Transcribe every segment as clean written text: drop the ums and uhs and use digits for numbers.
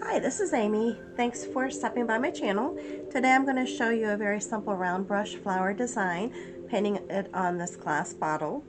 Hi, this is Amy. Thanks for stopping by my channel. Today I'm going to show you a very simple round brush flower design, painting it on this glass bottle.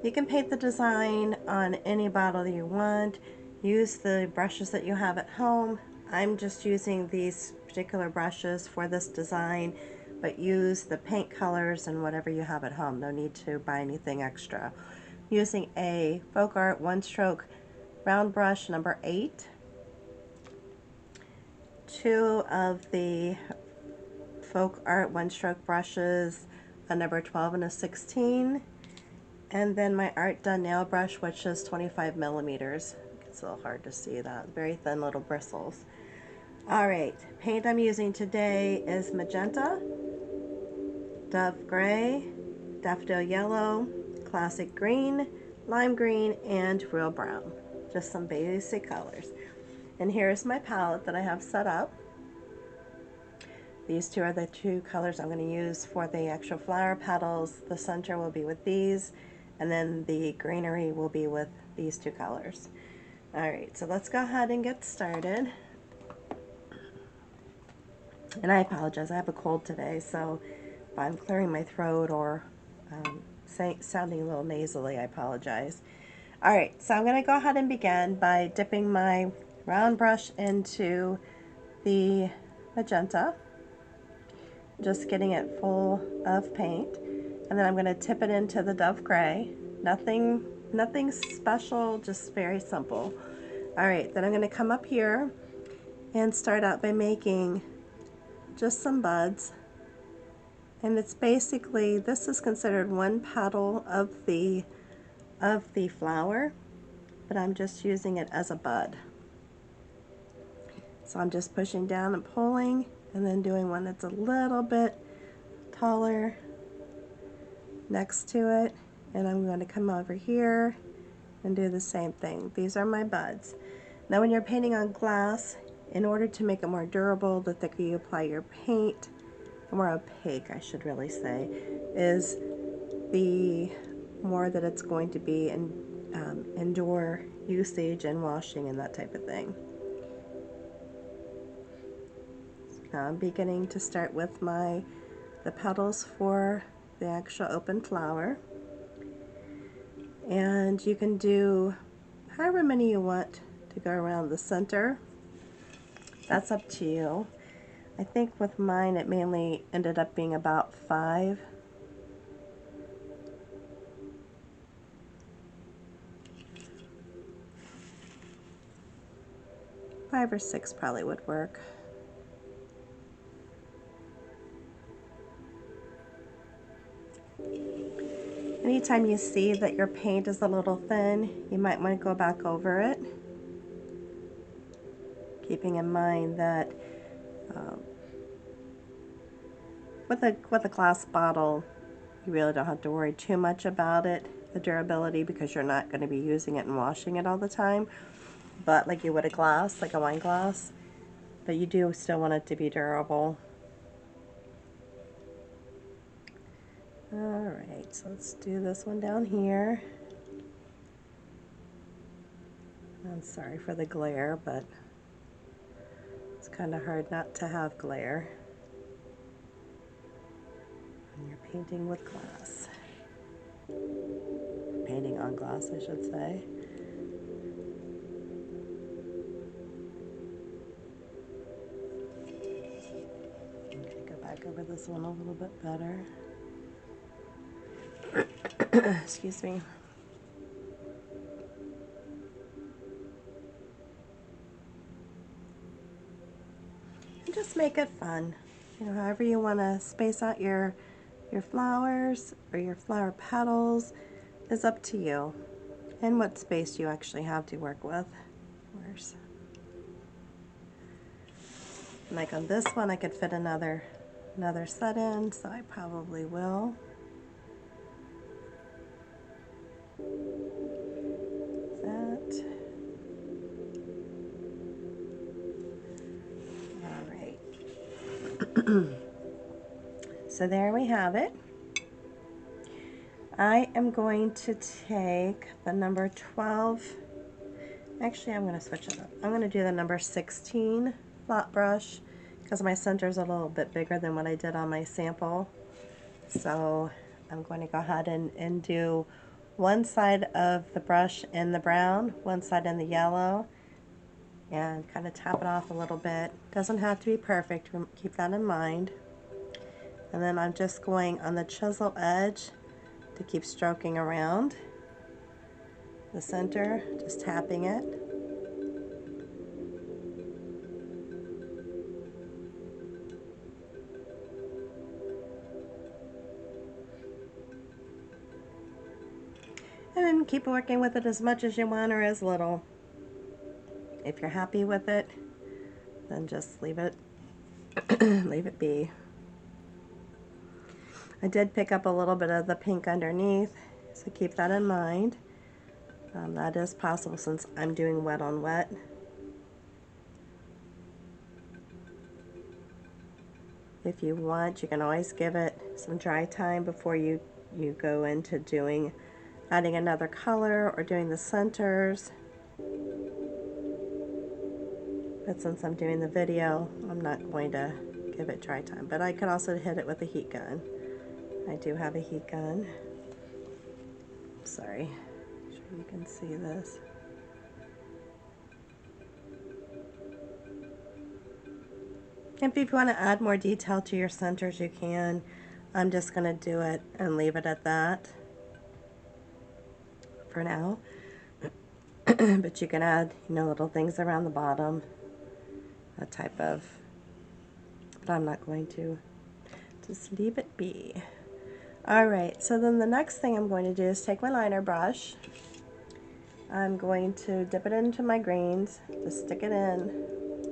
You can paint the design on any bottle you want. Use the brushes that you have at home. I'm just using these particular brushes for this design, but use the paint colors and whatever you have at home. No need to buy anything extra. Using a FolkArt one-stroke round brush number 8. 2 of the FolkArt one-stroke brushes, a number 12 and a 16, and then my ArtDone Nail Brush, which is 25 millimeters. It's a little hard to see that. Very thin little bristles. Alright, paint I'm using today is Magenta, Dove Gray, Daffodil Yellow, Classic Green, Lime Green, and Real Brown. Just some basic colors. And here's my palette that I have set up. These two are the two colors I'm going to use for the actual flower petals. The center will be with these, and then the greenery will be with these two colors. Alright, so let's go ahead and get started. And I apologize, I have a cold today, so if I'm clearing my throat or sounding a little nasally, I apologize. Alright, so I'm going to go ahead and begin by dipping my round brush into the magenta, just getting it full of paint, and then I'm going to tip it into the Dove Gray. Nothing special, just very simple. Alright, then I'm going to come up here and start out by making just some buds, and it's basically, this is considered one petal of the flower, but I'm just using it as a bud. So I'm just pushing down and pulling, and then doing one that's a little bit taller next to it, and I'm going to come over here and do the same thing. These are my buds. Now when you're painting on glass, in order to make it more durable, the thicker you apply your paint, more opaque I should really say, is the more that it's going to be endure usage and washing and that type of thing. Now I'm beginning to start with the petals for the actual open flower, and you can do however many you want to go around the center. That's up to you. I think with mine it mainly ended up being about 5. Five or 6 probably would work. Anytime you see that your paint is a little thin, you might want to go back over it, keeping in mind that with a glass bottle, you really don't have to worry too much about it, the durability, because you're not going to be using it and washing it all the time, but like you would a glass, like a wine glass, but you do still want it to be durable. Alright, so let's do this one down here. I'm sorry for the glare, but it's kind of hard not to have glare when you're painting with glass. Painting on glass, I should say. I'm going to go back over this one a little bit better. Excuse me. And just make it fun. You know, however you want to space out your flowers or your flower petals is up to you, and what space you actually have to work with. Like on this one, I could fit another set in, so I probably will. That. All right. So there we have it. I am going to take the number 12 Actually, I'm going to switch it up. I'm going to do the number 16 flat brush because my center is a little bit bigger than what I did on my sample. So I'm going to go ahead and do one side of the brush in the brown, one side in the yellow, and kind of tap it off a little bit. Doesn't have to be perfect, keep that in mind. And then I'm just going on the chisel edge to keep stroking around the center, just tapping it. And then keep working with it as much as you want or as little. If you're happy with it, then just leave it leave it be. I did pick up a little bit of the pink underneath, so keep that in mind. That is possible since I'm doing wet on wet. If you want, you can always give it some dry time before you go into adding another color or doing the centers. But since I'm doing the video, I'm not going to give it dry time. But I could also hit it with a heat gun. I do have a heat gun. Sorry, I'm sure you can see this. And if you want to add more detail to your centers, you can. I'm just going to do it and leave it at that for now. But you can add, little things around the bottom, that type of, but I'm not going to. Just leave it be. Alright, so then the next thing I'm going to do is take my liner brush. I'm going to dip it into my greens, just stick it in.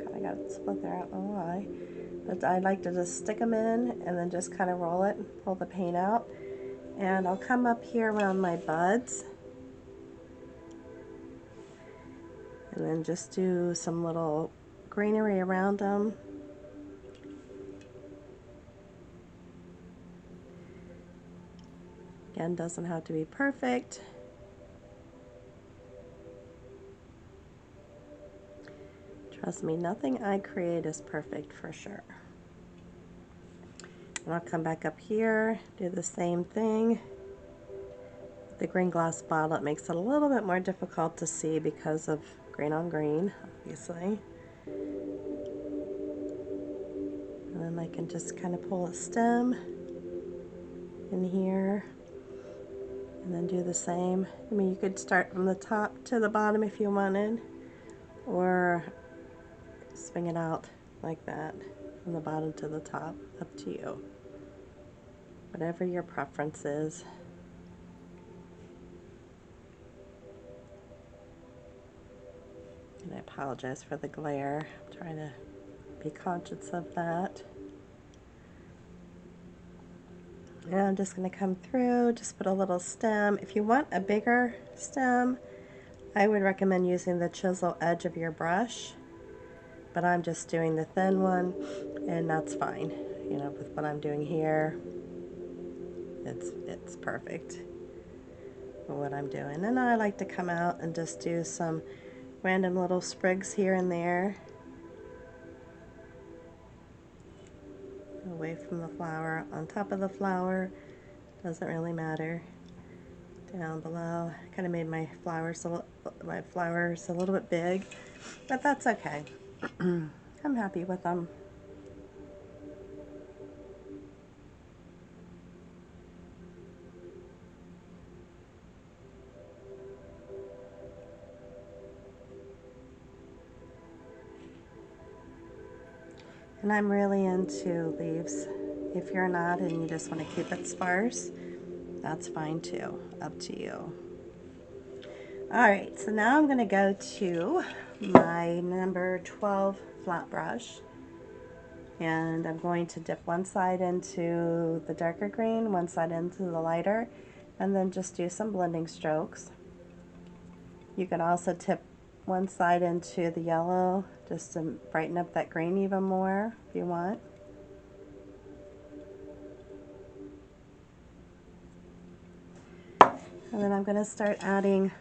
Kind of got it split there, I don't know why. But I like to just stick them in and then just kind of roll it, pull the paint out. And I'll come up here around my buds. And then just do some little greenery around them. Again, doesn't have to be perfect. Trust me, nothing I create is perfect for sure. And I'll come back up here, do the same thing. The green glass bottle, it makes it a little bit more difficult to see because of green on green, obviously. And then I can just kind of pull a stem in here and then do the same. I mean, you could start from the top to the bottom if you wanted, or swing it out like that from the bottom to the top, up to you. Whatever your preference is. And I apologize for the glare. I'm trying to be conscious of that. And I'm just going to come through, just put a little stem. If you want a bigger stem, I would recommend using the chisel edge of your brush. But I'm just doing the thin one, and that's fine. With what I'm doing here, it's perfect for what I'm doing. And I like to come out and just do some random little sprigs here and there, away from the flower, on top of the flower, doesn't really matter. Down below, I kind of made my flowers a little bit big, but that's okay. I'm happy with them. And I'm really into leaves. If you're not and you just want to keep it sparse, that's fine too, up to you. Alright, so now I'm going to go to my number 12 flat brush. And I'm going to dip one side into the darker green, one side into the lighter, and then just do some blending strokes. You can also tip one side into the yellow just to brighten up that green even more if you want. And then I'm going to start adding,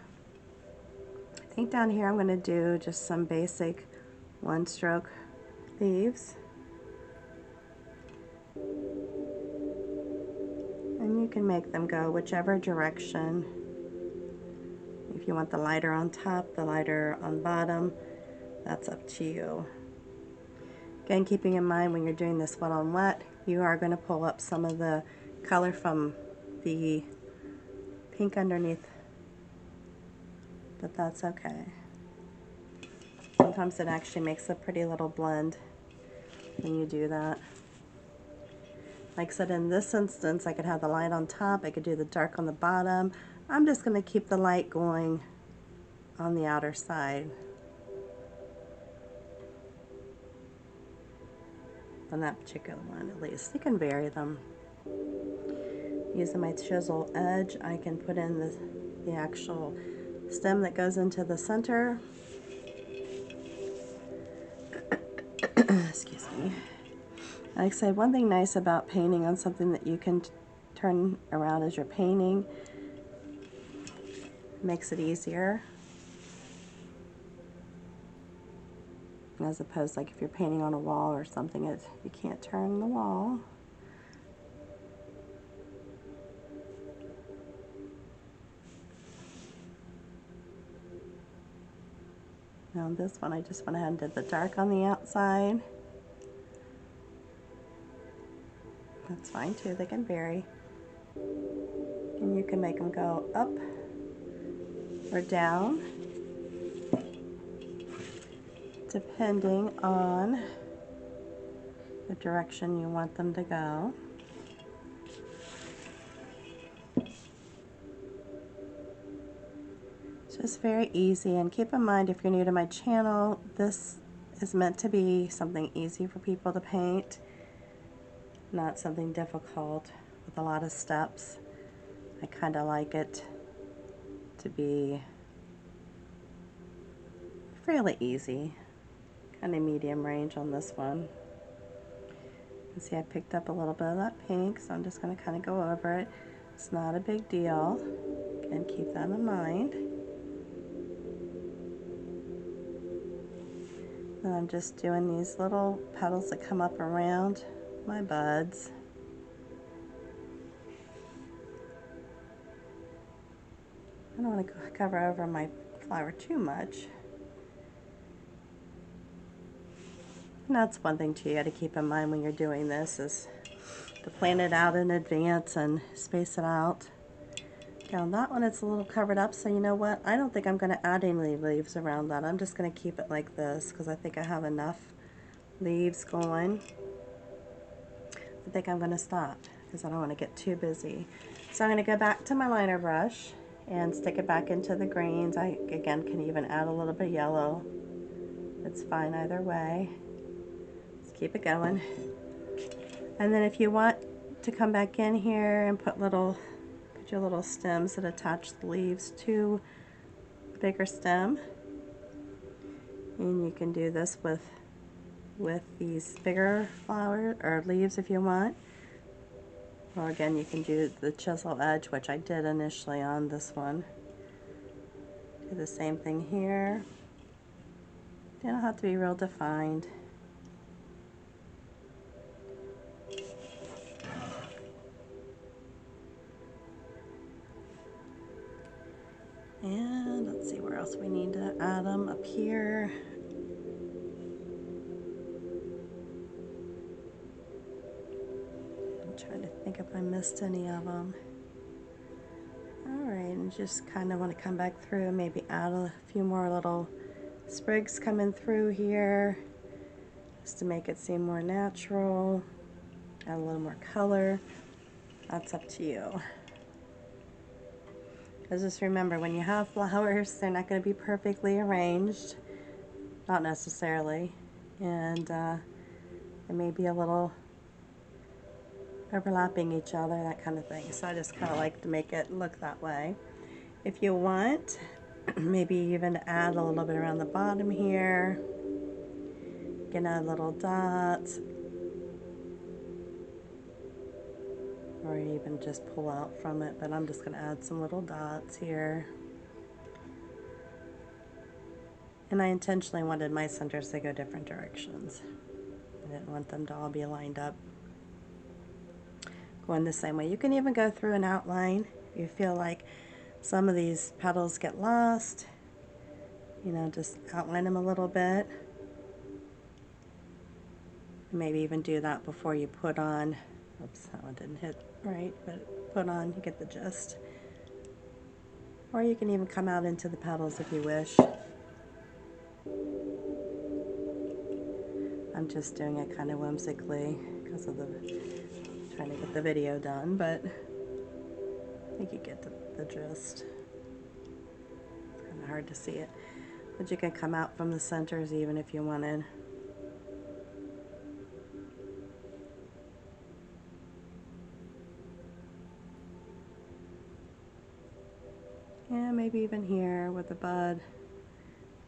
I think down here I'm going to do just some basic one stroke leaves. And you can make them go whichever direction. If you want the lighter on top, the lighter on bottom, that's up to you. Again, keeping in mind when you're doing this wet on wet, you are going to pull up some of the color from the pink underneath, but that's okay. Sometimes it actually makes a pretty little blend when you do that. Like I said, in this instance, I could have the light on top, I could do the dark on the bottom. I'm just going to keep the light going on the outer side. On that particular one, at least. You can vary them. Using my chisel edge, I can put in the actual stem that goes into the center. Excuse me. Like I said, one thing nice about painting on something that you can turn around as you're painting, makes it easier. As opposed, like if you're painting on a wall or something, you can't turn the wall. Now on this one, I just went ahead and did the dark on the outside. That's fine too, they can vary. And you can make them go up or down, depending on the direction you want them to go. It's just very easy, and keep in mind, if you're new to my channel, this is meant to be something easy for people to paint, not something difficult with a lot of steps. I kind of like it to be fairly easy, kind of medium range on this one. You can see I picked up a little bit of that pink, so I'm just going to kind of go over it. It's not a big deal, and keep that in mind. And I'm just doing these little petals that come up around my buds. I don't want to cover over my flower too much. And that's one thing too you got to keep in mind when you're doing this, is to plan it out in advance and space it out. Now that one, it's a little covered up, so you know what? I don't think I'm going to add any leaves around that. I'm just going to keep it like this because I think I have enough leaves going. I think I'm going to stop because I don't want to get too busy. So I'm going to go back to my liner brush and stick it back into the greens. I, again, can even add a little bit of yellow. It's fine either way. Let's keep it going. And then if you want to come back in here and put your little stems that attach the leaves to the bigger stem, and you can do this with these bigger flowers or leaves if you want. Well, again, you can do the chisel edge, which I did initially on this one. Do the same thing here. They don't have to be real defined. And let's see where else we need to add them. Up here. I'm trying to think if I missed any of them. Alright, and just kind of want to come back through, maybe add a few more little sprigs coming through here, just to make it seem more natural. Add a little more color. That's up to you. Because just remember, when you have flowers, they're not going to be perfectly arranged. Not necessarily. And there may be a little overlapping each other, that kind of thing. So I just kind of like to make it look that way. If you want, maybe even add a little bit around the bottom here. You can add little dots. Or even just pull out from it, but I'm just going to add some little dots here. And I intentionally wanted my centers to go different directions. I didn't want them to all be lined up going the same way. You can even go through an outline if you feel like some of these petals get lost. You know, just outline them a little bit. Maybe even do that before you put on, oops, that one didn't hit right, but put on, you get the gist. Or you can even come out into the petals if you wish. I'm just doing it kind of whimsically because of trying to get the video done, but I think you get the gist. It's kind of hard to see it, but you can come out from the centers even if you wanted. Yeah, maybe even here with the bud,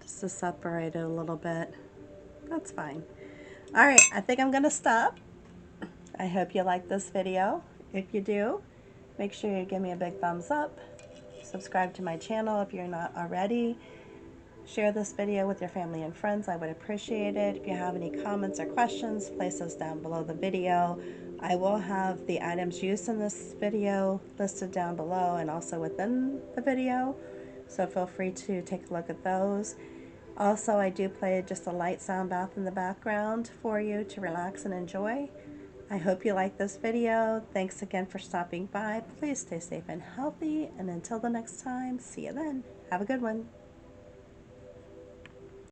just to separate it a little bit. That's fine. All right, I think I'm gonna stop. I hope you like this video. If you do, make sure you give me a big thumbs up. Subscribe to my channel if you're not already. Share this video with your family and friends. I would appreciate it. If you have any comments or questions, place those down below the video. I will have the items used in this video listed down below and also within the video, so feel free to take a look at those. Also, I do play just a light sound bath in the background for you to relax and enjoy. I hope you like this video. Thanks again for stopping by. Please stay safe and healthy, and until the next time, see you then. Have a good one.